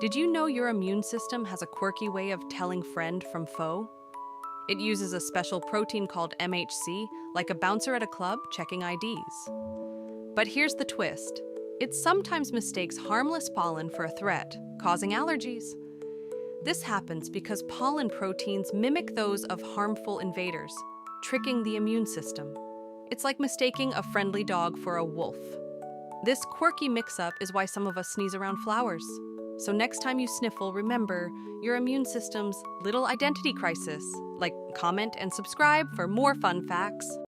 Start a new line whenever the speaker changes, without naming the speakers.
Did you know your immune system has a quirky way of telling friend from foe? It uses a special protein called MHC, like a bouncer at a club checking IDs. But here's the twist. It sometimes mistakes harmless pollen for a threat, causing allergies. This happens because pollen proteins mimic those of harmful invaders, tricking the immune system. It's like mistaking a friendly dog for a wolf. This quirky mix-up is why some of us sneeze around flowers. So next time you sniffle, remember your immune system's little identity crisis. Like, comment and subscribe for more fun facts.